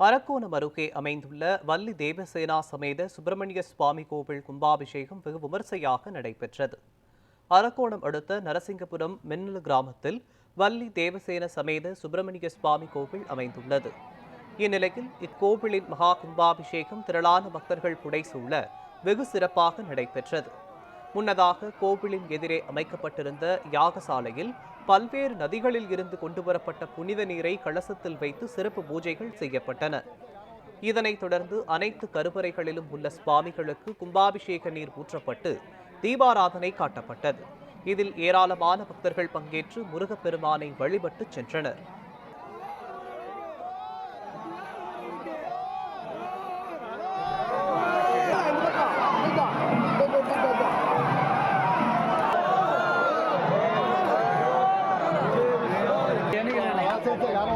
அரக்கோணம் அருகே அமைந்துள்ள வள்ளி தேவசேனா சமேத சுப்பிரமணிய சுவாமி கோவில் கும்பாபிஷேகம் வெகு விமர்சையாக நடைபெற்றது. அரக்கோணம் அடுத்த நரசிங்கபுரம் மின்னல் கிராமத்தில் வள்ளி தேவசேன சமேத சுப்பிரமணிய சுவாமி கோவில் அமைந்துள்ளது. இந்நிலையில் இக்கோவிலின் மகா கும்பாபிஷேகம் திரளான பக்தர்கள் புடைசூழ வெகு சிறப்பாக நடைபெற்றது. முன்னதாக கோவிலின் எதிரே அமைக்கப்பட்டிருந்த யாகசாலையில் பல்வேறு நதிகளில் இருந்து கொண்டுவரப்பட்ட புனித நீரை கலசத்தில் வைத்து சிறப்பு பூஜைகள் செய்யப்பட்டன. இதனைத் தொடர்ந்து அனைத்து கருவறைகளிலும் உள்ள சுவாமிகளுக்கு கும்பாபிஷேக நீர் ஊற்றப்பட்டு தீபாராதனை காட்டப்பட்டது. இதில் ஏராளமான பக்தர்கள் பங்கேற்று முருகப்பெருமானை வழிபட்டு சென்றனர். யாரோ